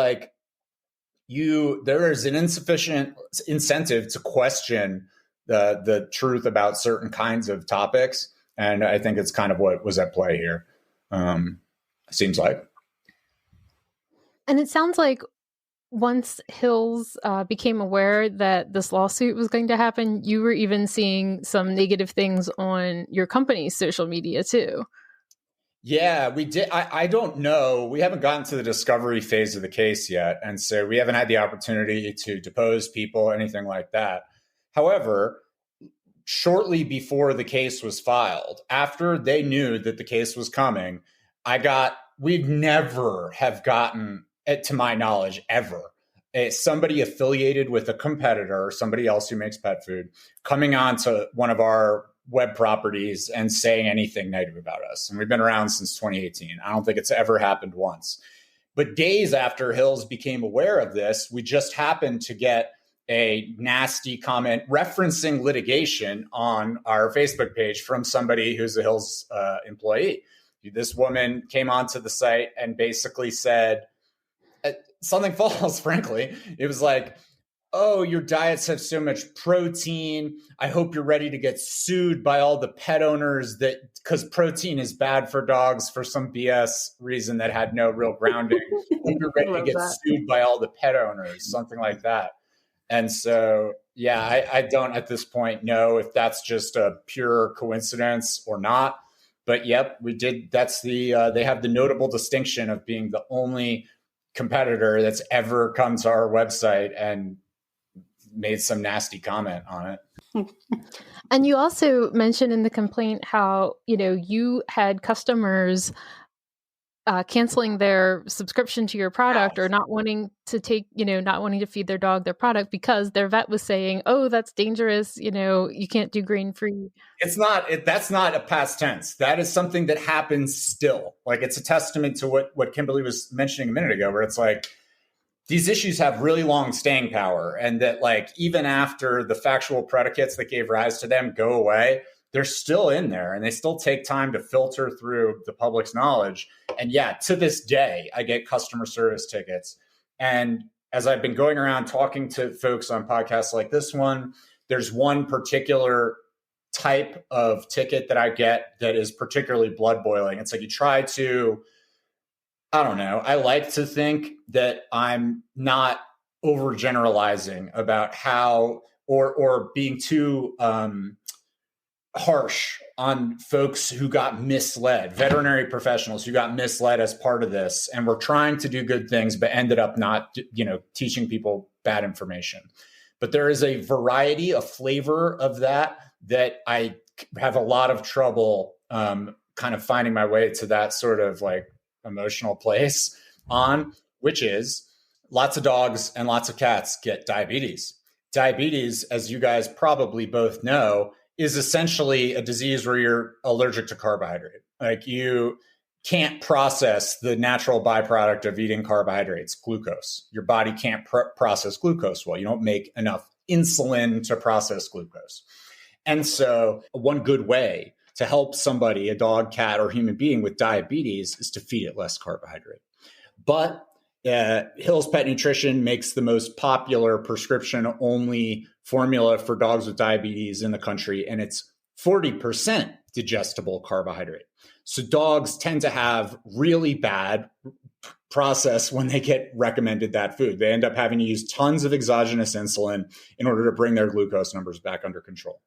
there is an insufficient incentive to question the truth about certain kinds of topics. And I think it's kind of what was at play here. Seems like. And it sounds like once Hills became aware that this lawsuit was going to happen, you were even seeing some negative things on your company's social media too. Yeah, we did. I don't know. We haven't gotten to the discovery phase of the case yet. And so we haven't had the opportunity to depose people, anything like that. However, shortly before the case was filed, after they knew that the case was coming, we'd never have gotten, to my knowledge, ever, somebody affiliated with a competitor or somebody else who makes pet food coming on to one of our web properties and saying anything negative about us. And we've been around since 2018. I don't think it's ever happened once. But days after Hills became aware of this, we just happened to get a nasty comment referencing litigation on our Facebook page from somebody who's a Hills employee. This woman came onto the site and basically said something false, frankly. It was like, oh, your diets have so much protein. I hope you're ready to get sued by all the pet owners because protein is bad for dogs for some BS reason that had no real grounding. I hope you're ready to get sued by all the pet owners, something like that. And so, yeah, I don't at this point know if that's just a pure coincidence or not. But yep, we did. That's they have the notable distinction of being the only competitor that's ever come to our website and made some nasty comment on it. And you also mentioned in the complaint how, you had customers canceling their subscription to your product or not wanting to feed their dog their product because their vet was saying, oh, that's dangerous. You can't do grain-free. That's not a past tense. That is something that happens still. It's a testament to what Kimberly was mentioning a minute ago, where it's these issues have really long staying power, and that even after the factual predicates that gave rise to them go away, they're still in there and they still take time to filter through the public's knowledge. And yeah, to this day, I get customer service tickets. And as I've been going around talking to folks on podcasts like this one, there's one particular type of ticket that I get that is particularly blood boiling. It's you try to, I don't know. I like to think that I'm not overgeneralizing about how or being too harsh on folks who got misled, veterinary professionals who got misled as part of this and were trying to do good things, but ended up not, teaching people bad information. But there is a variety, a flavor of that I have a lot of trouble kind of finding my way to that sort of emotional place on, which is lots of dogs and lots of cats get diabetes. Diabetes, as you guys probably both know, is essentially a disease where you're allergic to carbohydrate. You can't process the natural byproduct of eating carbohydrates, glucose. Your body can't process glucose well. You don't make enough insulin to process glucose. And so one good way to help somebody, a dog, cat, or human being with diabetes is to feed it less carbohydrate. But Hills Pet Nutrition makes the most popular prescription-only formula for dogs with diabetes in the country, and it's 40% digestible carbohydrate. So dogs tend to have really bad process when they get recommended that food. They end up having to use tons of exogenous insulin in order to bring their glucose numbers back under control.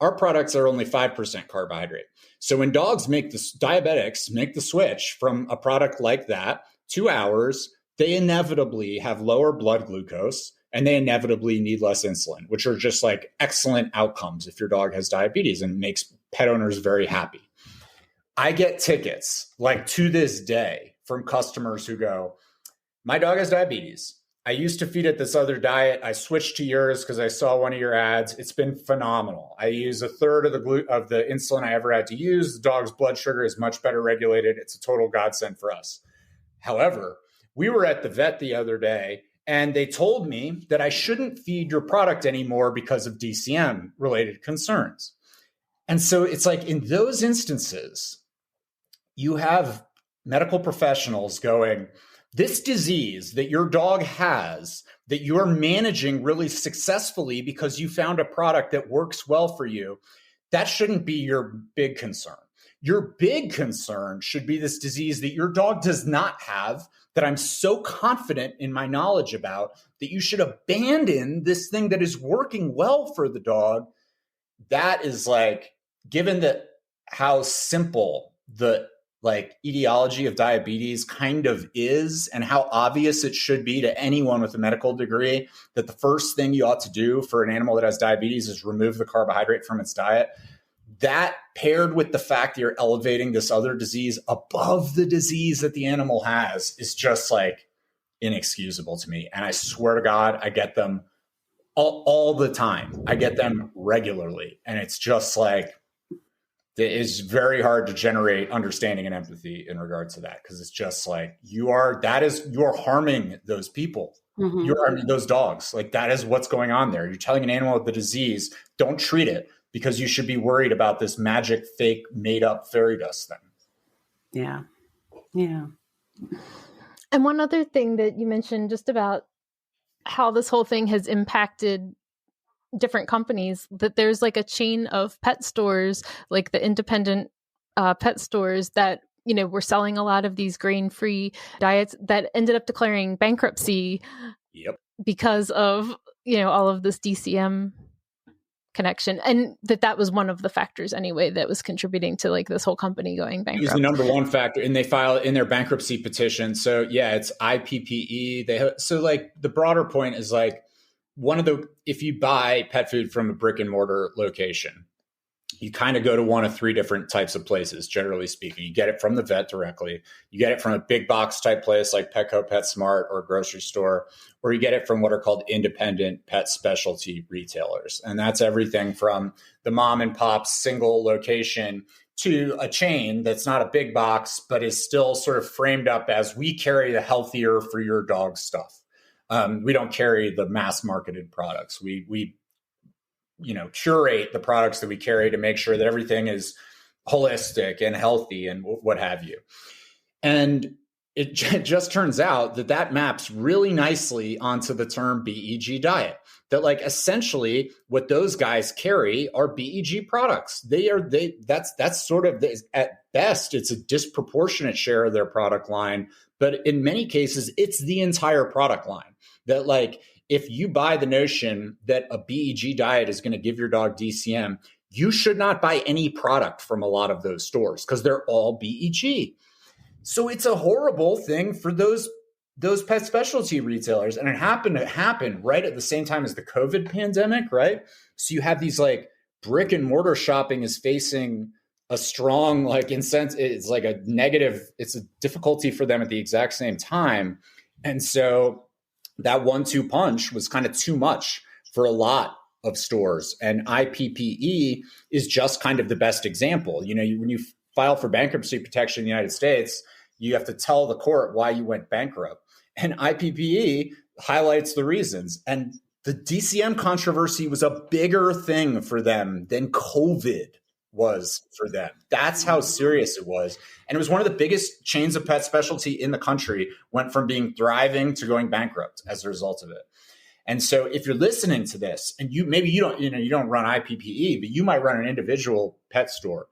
Our products are only 5% carbohydrate. So when diabetics make the switch from a product like that to ours, they inevitably have lower blood glucose and they inevitably need less insulin, which are just like excellent outcomes if your dog has diabetes, and makes pet owners very happy. I get tickets, like to this day, from customers who go, my dog has diabetes. I used to feed it this other diet. I switched to yours because I saw one of your ads. It's been phenomenal. I use a third of the insulin I ever had to use. The dog's blood sugar is much better regulated. It's a total godsend for us. However, we were at the vet the other day and they told me that I shouldn't feed your product anymore because of DCM related concerns. And so it's like in those instances, you have medical professionals going, this disease that your dog has, that you're managing really successfully because you found a product that works well for you, that shouldn't be your big concern. Your big concern should be this disease that your dog does not have, that I'm so confident in my knowledge about, that you should abandon this thing that is working well for the dog. That is like, given that how simple the etiology of diabetes kind of is, and how obvious it should be to anyone with a medical degree, that the first thing you ought to do for an animal that has diabetes is remove the carbohydrate from its diet. That paired with the fact that you're elevating this other disease above the disease that the animal has is just like inexcusable to me. And I swear to God, I get them all the time. I get them regularly. And it's just like, it is very hard to generate understanding and empathy in regard to that, because it's just like you are harming those people. Mm-hmm. You're harming those dogs. Like, that is what's going on there. You're telling an animal with the disease, don't treat it because you should be worried about this magic, fake, made up fairy dust thing. Yeah. Yeah. And one other thing that you mentioned just about how this whole thing has impacted different companies, that there's like a chain of pet stores, like the independent pet stores that, were selling a lot of these grain-free diets that ended up declaring bankruptcy. Yep. Because of, all of this DCM connection. And that was one of the factors anyway that was contributing to like this whole company going bankrupt. It was the number one factor, and they file in their bankruptcy petition. So yeah, it's IPPE. So like the broader point is like, if you buy pet food from a brick and mortar location, you kind of go to one of three different types of places, generally speaking. You get it from the vet directly. You get it from a big box type place like Petco, PetSmart, or a grocery store, or you get it from what are called independent pet specialty retailers. And that's everything from the mom and pop single location to a chain that's not a big box, but is still sort of framed up as, we carry the healthier for your dog stuff. We don't carry the mass marketed products. We curate the products that we carry to make sure that everything is holistic and healthy and what have you. And it just turns out that maps really nicely onto the term BEG diet. That like essentially what those guys carry are BEG products. That's sort of, at best, it's a disproportionate share of their product line, but in many cases, it's the entire product line. That like, if you buy the notion that a BEG diet is going to give your dog DCM, you should not buy any product from a lot of those stores because they're all BEG. So it's a horrible thing for those pet specialty retailers. And it happened to happen right at the same time as the COVID pandemic, right? So you have these like brick and mortar shopping is facing a strong it's like a negative, it's a difficulty for them at the exact same time. And so that 1-2 punch was kind of too much for a lot of stores. And IPPE is just kind of the best example. When you file for bankruptcy protection in the United States, you have to tell the court why you went bankrupt. And IPPE highlights the reasons. And the DCM controversy was a bigger thing for them than COVID was for them. That's how serious it was. And it was one of the biggest chains of pet specialty in the country, went from being thriving to going bankrupt as a result of it. And so if you're listening to this and you don't run IPPE, but you might run an individual pet store,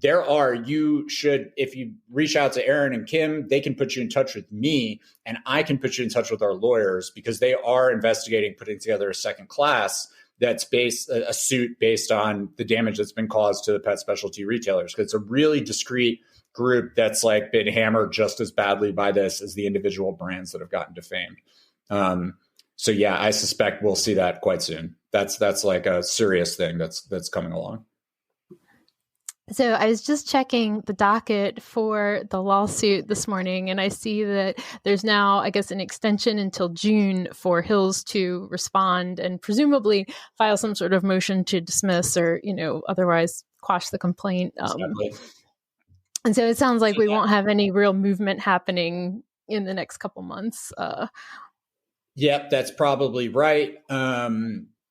if you reach out to Erin and Kim, they can put you in touch with me, and I can put you in touch with our lawyers, because they are investigating putting together a second class that's a suit based on the damage that's been caused to the pet specialty retailers. Because it's a really discrete group that's like been hammered just as badly by this as the individual brands that have gotten defamed. So yeah, I suspect we'll see that quite soon. That's like a serious thing that's coming along. So I was just checking the docket for the lawsuit this morning, and I see that there's now, I guess, an extension until June for Hills to respond and presumably file some sort of motion to dismiss or, otherwise quash the complaint. Exactly. And so it sounds like we won't have any real movement happening in the next couple months. Yep, that's probably right.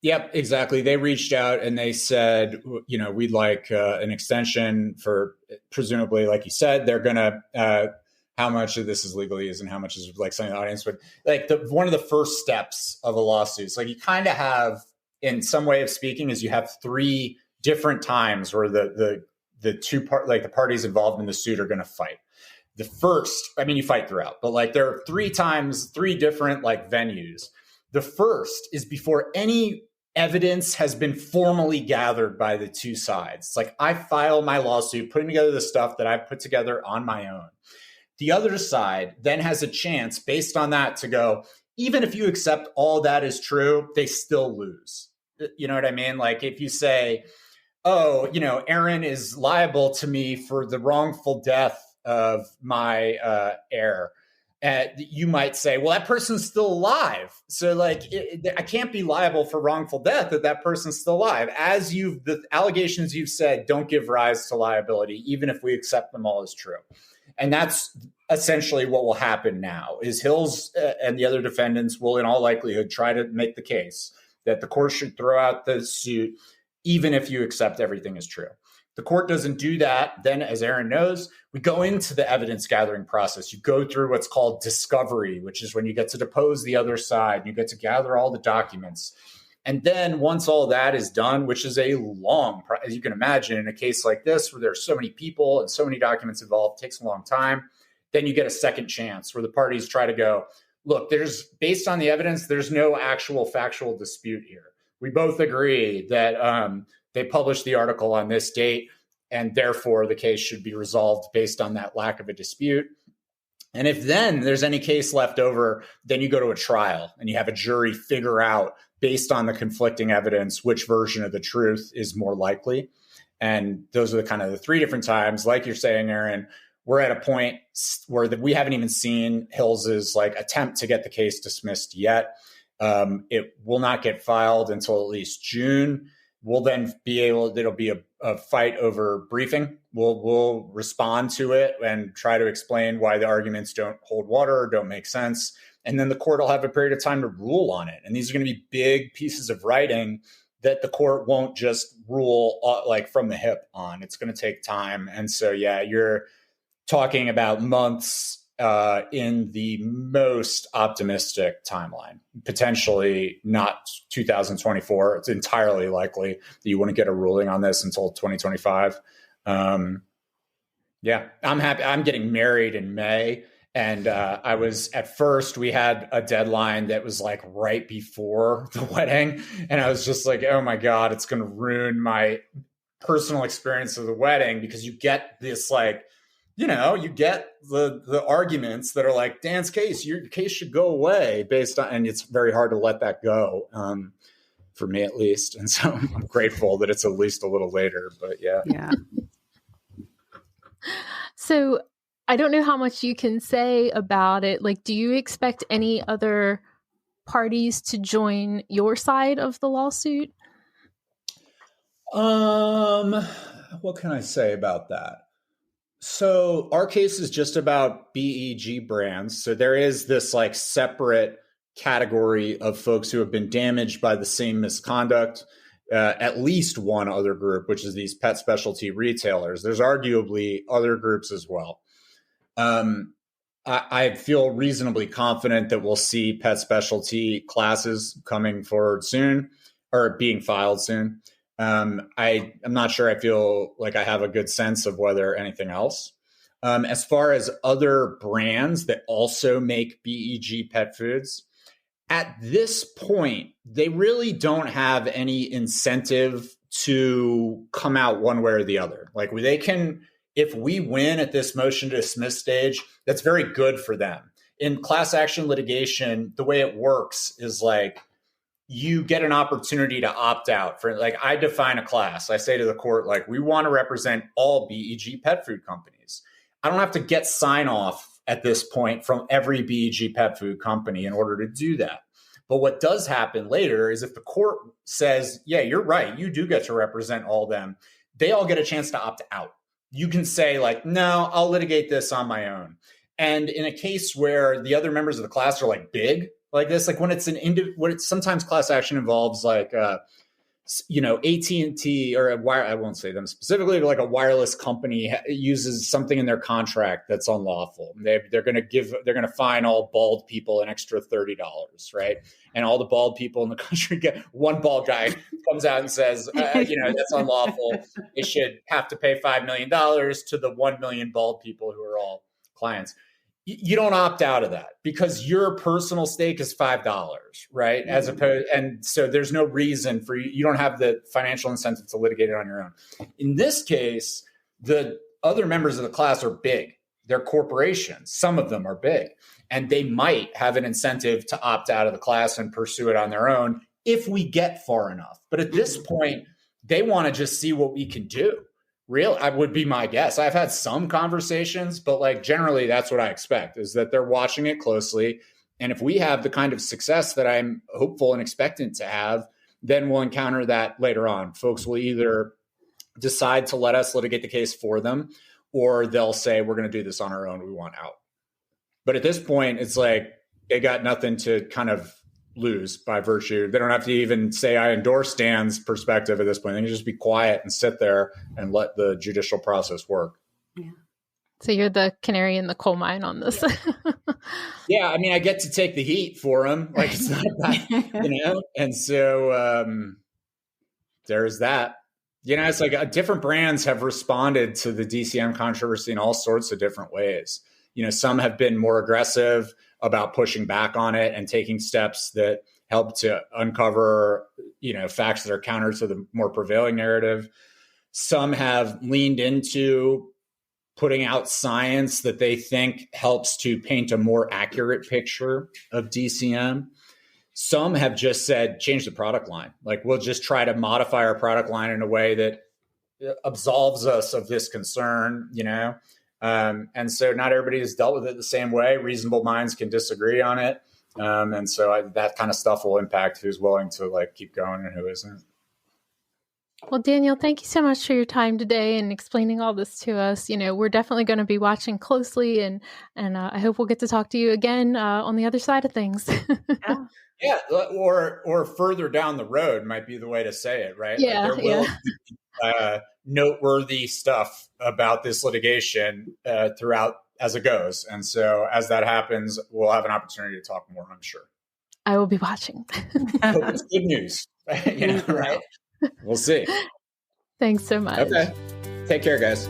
Yep, exactly. They reached out and they said, we'd like an extension for, presumably, like you said, they're going to, how much of this is legalese and how much is like something the audience would like. One of the first steps of a lawsuit is like you kind of have, in some way of speaking, is you have three different times where the the parties involved in the suit are going to fight. The first, you fight throughout, but like there are three different like venues. The first is before any evidence has been formally gathered by the two sides. It's like I file my lawsuit, putting together the stuff that I've put together on my own. The other side then has a chance based on that to go, even if you accept all that is true, they still lose. You know what I mean? Like if you say, oh, Erin is liable to me for the wrongful death of my heir. You might say, well, that person's still alive. So like, I can't be liable for wrongful death if that person's still alive. The allegations you've said don't give rise to liability, even if we accept them all as true. And that's essentially what will happen now is Hills and the other defendants will in all likelihood try to make the case that the court should throw out the suit, even if you accept everything is true. The court doesn't do that. Then, as Erin knows, we go into the evidence gathering process. You go through what's called discovery, which is when you get to depose the other side. And you get to gather all the documents. And then once all that is done, which is a long, as you can imagine, in a case like this, where there's so many people and so many documents involved, it takes a long time. Then you get a second chance where the parties try to go, look, based on the evidence, there's no actual factual dispute here. We both agree that they published the article on this date, and therefore the case should be resolved based on that lack of a dispute. And if then there's any case left over, then you go to a trial and you have a jury figure out, based on the conflicting evidence, which version of the truth is more likely. And those are the three different times. Like you're saying, Erin, we're at a point where we haven't even seen Hills's attempt to get the case dismissed yet. It will not get filed until at least June. We'll then it'll be a fight over briefing. We'll respond to it and try to explain why the arguments don't hold water or don't make sense. And then the court will have a period of time to rule on it. And these are going to be big pieces of writing that the court won't just rule from the hip on. It's going to take time. And so, yeah, you're talking about months in the most optimistic timeline, potentially not 2024. It's entirely likely that you wouldn't get a ruling on this until 2025. Yeah, I'm happy. I'm getting married in May. And at first we had a deadline that was right before the wedding. And I was just like, oh my God, it's going to ruin my personal experience of the wedding, because you get this you get the arguments that are Dan's case, your case should go away based on, and it's very hard to let that go, for me at least. And so I'm grateful that it's at least a little later, but yeah. Yeah. So I don't know how much you can say about it. Do you expect any other parties to join your side of the lawsuit? What can I say about that? So our case is just about BEG brands. So there is this separate category of folks who have been damaged by the same misconduct, at least one other group, which is these pet specialty retailers. There's arguably other groups as well. I feel reasonably confident that we'll see pet specialty classes coming forward soon, or being filed soon. I'm not sure I feel like I have a good sense of whether anything else. As far as other brands that also make BEG pet foods, at this point, they really don't have any incentive to come out one way or the other. Like they can, if we win at this motion to dismiss stage, that's very good for them. In class action litigation, the way it works is like you get an opportunity to opt out. For like, I define a class. I say to the court, like, we want to represent all BEG pet food companies. I don't have to get sign off at this point from every BEG pet food company in order to do that. But what does happen later is if the court says, yeah, you're right, you do get to represent all of them, they all get a chance to opt out. You can say like, no, I'll litigate this on my own. And in a case where the other members of the class are like big like this, like when it's sometimes class action involves like, AT&T or I won't say them specifically, but like a wireless company uses something in their contract that's unlawful. They're going to fine all bald people an extra $30, right? And all the bald people in the country get one bald guy comes out and says, that's unlawful. They should have to pay $5 million to the 1 million bald people who are all clients. You don't opt out of that because your personal stake is $5, right? As opposed, and so there's no reason for you. You don't have the financial incentive to litigate it on your own. In this case, the other members of the class are big. They're corporations. Some of them are big, and they might have an incentive to opt out of the class and pursue it on their own if we get far enough. But at this point, they want to just see what we can do. I would be my guess. I've had some conversations, but like generally that's what I expect is that they're watching it closely. And if we have the kind of success that I'm hopeful and expectant to have, then we'll encounter that later on. Folks will either decide to let us litigate the case for them, or they'll say, we're going to do this on our own. We want out. But at this point, it's like they got nothing to kind of lose by virtue. They don't have to even say I endorse Dan's perspective at this point. They can just be quiet and sit there and let the judicial process work. Yeah. So you're the canary in the coal mine on this. Yeah. I mean, I get to take the heat for him. Like it's not that, And so there's that. It's like different brands have responded to the DCM controversy in all sorts of different ways. Some have been more aggressive about pushing back on it and taking steps that help to uncover, facts that are counter to the more prevailing narrative. Some have leaned into putting out science that they think helps to paint a more accurate picture of DCM. Some have just said, change the product line. Like we'll just try to modify our product line in a way that absolves us of this concern, and so not everybody has dealt with it the same way. Reasonable minds can disagree on it. And so that kind of stuff will impact who's willing to like keep going and who isn't. Well, Daniel, thank you so much for your time today and explaining all this to us. We're definitely going to be watching closely and I hope we'll get to talk to you again on the other side of things. Yeah. Or further down the road might be the way to say it, right? Yeah. Like there will be noteworthy stuff about this litigation throughout as it goes. And so as that happens, we'll have an opportunity to talk more, I'm sure. I will be watching. Hope it's good news. Right? We'll see. Thanks so much. Okay. Take care, guys.